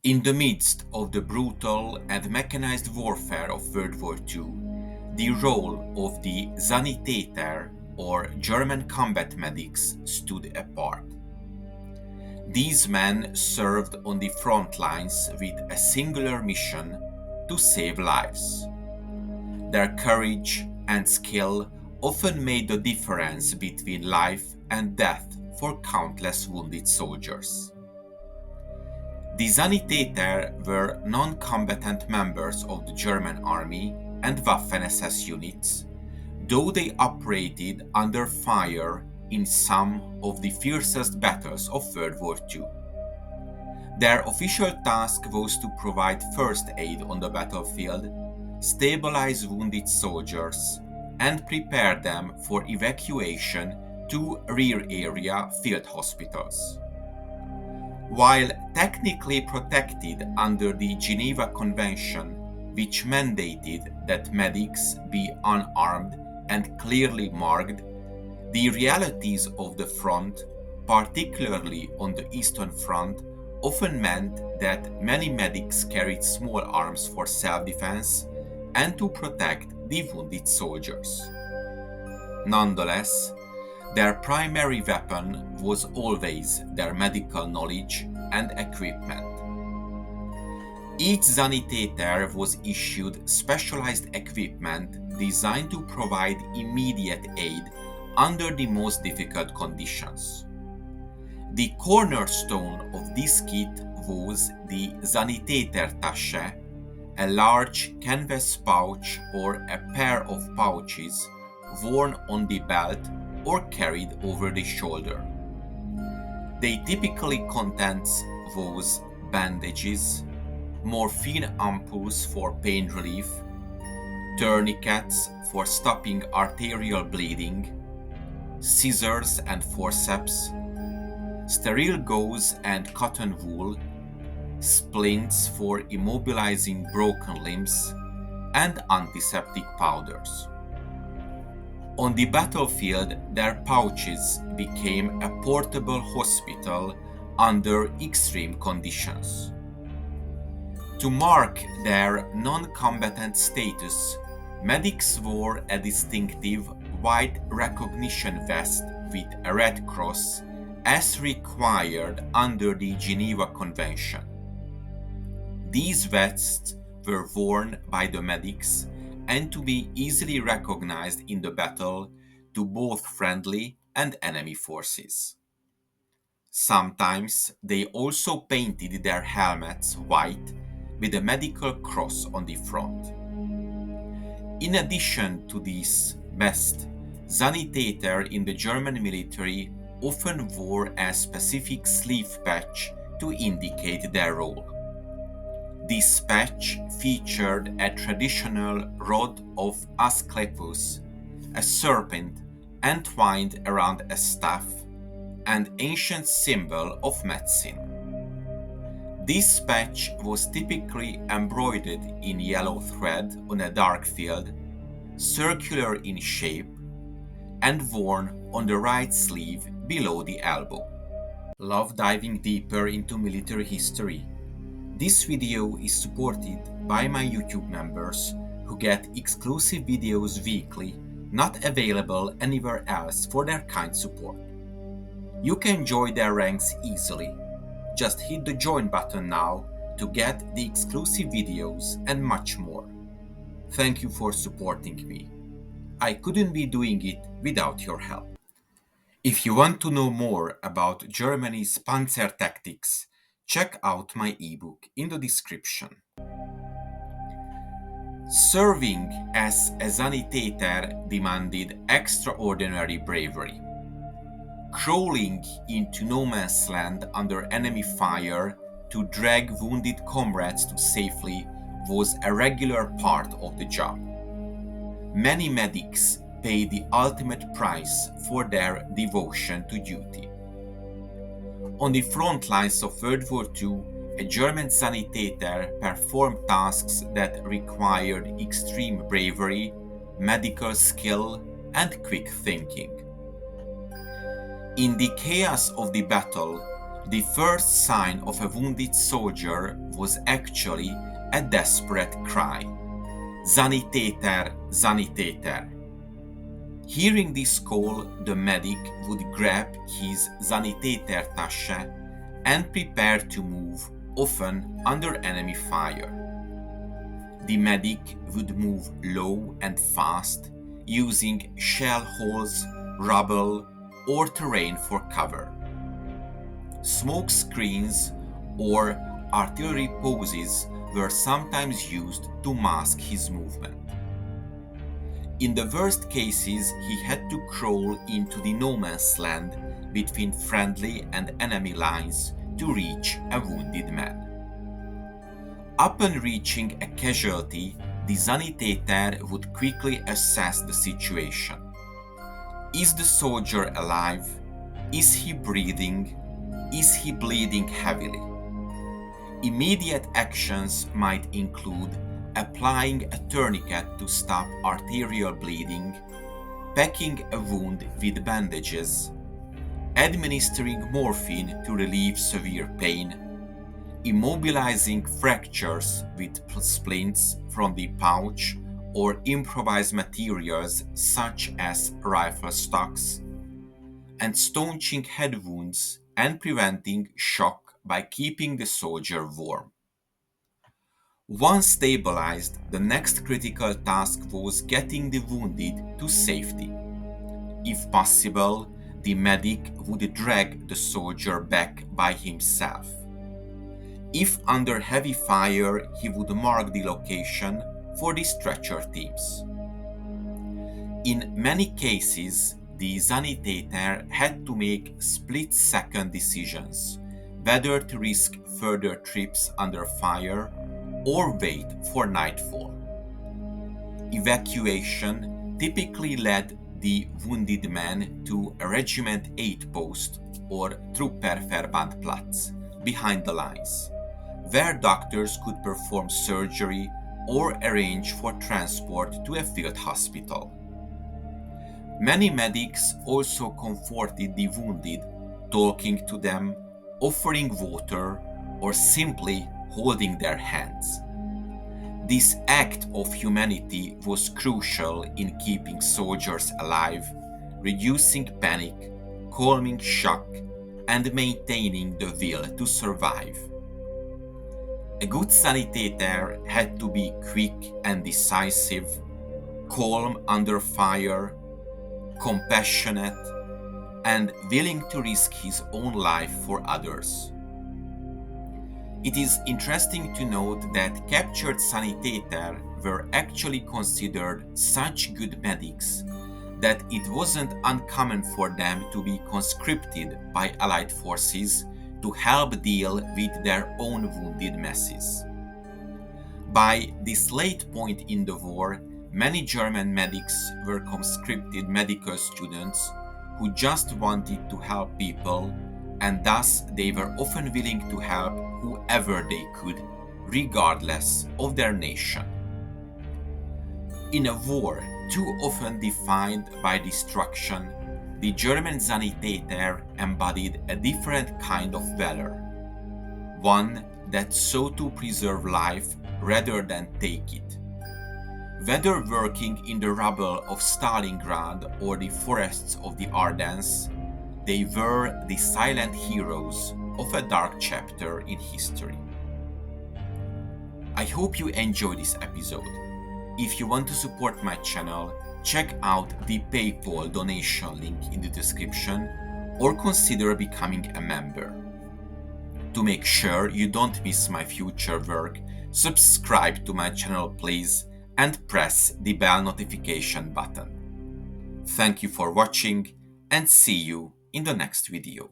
In the midst of the brutal and mechanized warfare of World War II, the role of the Sanitäter, or German combat medics, stood apart. These men served on the front lines with a singular mission: to save lives. Their courage and skill often made the difference between life and death for countless wounded soldiers. The Sanitäter were non-combatant members of the German army and Waffen-SS units, though they operated under fire in some of the fiercest battles of World War II. Their official task was to provide first aid on the battlefield, stabilize wounded soldiers, and prepare them for evacuation to rear area field hospitals. While technically protected under the Geneva Convention, which mandated that medics be unarmed and clearly marked, the realities of the front, particularly on the Eastern Front, often meant that many medics carried small arms for self-defense and to protect the wounded soldiers. Nonetheless, their primary weapon was always their medical knowledge and equipment. Each Sanitäter was issued specialized equipment designed to provide immediate aid under the most difficult conditions. The cornerstone of this kit was the Sanitätertasche, a large canvas pouch or a pair of pouches worn on the belt or carried over the shoulder. They typically contained was bandages, morphine ampoules for pain relief, tourniquets for stopping arterial bleeding, scissors and forceps, sterile gauze and cotton wool, splints for immobilizing broken limbs, and antiseptic powders. On the battlefield, their pouches became a portable hospital under extreme conditions. To mark their non-combatant status, medics wore a distinctive white recognition vest with a red cross, as required under the Geneva Convention. These vests were worn by the medics and to be easily recognized in the battle to both friendly and enemy forces. Sometimes they also painted their helmets white with a medical cross on the front. In addition to this vest, Sanitäter in the German military often wore a specific sleeve patch to indicate their role. This patch featured a traditional rod of Asclepius, a serpent entwined around a staff, an ancient symbol of medicine. This patch was typically embroidered in yellow thread on a dark field, circular in shape, and worn on the right sleeve below the elbow. Love diving deeper into military history? This video is supported by my YouTube members who get exclusive videos weekly, not available anywhere else for their kind support. You can join their ranks easily. Just hit the join button now to get the exclusive videos and much more. Thank you for supporting me. I couldn't be doing it without your help. If you want to know more about Germany's Panzer tactics, check out my ebook in the description. Serving as a Sanitäter demanded extraordinary bravery. Crawling into no man's land under enemy fire to drag wounded comrades to safety was a regular part of the job. Many medics paid the ultimate price for their devotion to duty. On the front lines of World War II, a German Sanitäter performed tasks that required extreme bravery, medical skill, and quick thinking. In the chaos of the battle, The first sign of a wounded soldier was actually a desperate cry. Sanitäter, Sanitäter. Hearing this call, the medic would grab his Sanitätertasche and prepare to move, often under enemy fire. The medic would move low and fast, using shell holes, rubble, or terrain for cover. Smoke screens or artillery poses were sometimes used to mask his movement. In the worst cases, he had to crawl into the no man's land between friendly and enemy lines to reach a wounded man. Upon reaching a casualty, the Sanitäter would quickly assess the situation. Is the soldier alive? Is he breathing? Is he bleeding heavily? Immediate actions might include applying a tourniquet to stop arterial bleeding, packing a wound with bandages, administering morphine to relieve severe pain, immobilizing fractures with splints from the pouch or improvised materials such as rifle stocks, and staunching head wounds and preventing shock by keeping the soldier warm. Once stabilized, the next critical task was getting the wounded to safety. If possible, the medic would drag the soldier back by himself. If under heavy fire, he would mark the location for the stretcher teams. In many cases, the Sanitäter had to make split-second decisions whether to risk further trips under fire or wait for nightfall. Evacuation typically led the wounded man to a Regiment 8 post or Trupperverbandplatz behind the lines, where doctors could perform surgery or arrange for transport to a field hospital. Many medics also comforted the wounded, talking to them, offering water, or simply holding their hands. This act of humanity was crucial in keeping soldiers alive, reducing panic, calming shock, and maintaining the will to survive. A good Sanitäter had to be quick and decisive, calm under fire, compassionate, and willing to risk his own life for others. It is interesting to note that captured Sanitäter were actually considered such good medics that it wasn't uncommon for them to be conscripted by Allied forces to help deal with their own wounded masses. By this late point in the war, many German medics were conscripted medical students who just wanted to help people, and thus they were often willing to help whoever they could, regardless of their nation. In a war too often defined by destruction, the German Sanitäter embodied a different kind of valor, one that sought to preserve life rather than take it. Whether working in the rubble of Stalingrad or the forests of the Ardennes, they were the silent heroes of a dark chapter in history. I hope you enjoyed this episode. If you want to support my channel, check out the PayPal donation link in the description or consider becoming a member. To make sure you don't miss my future work, subscribe to my channel please and press the bell notification button. Thank you for watching and see you in the next video.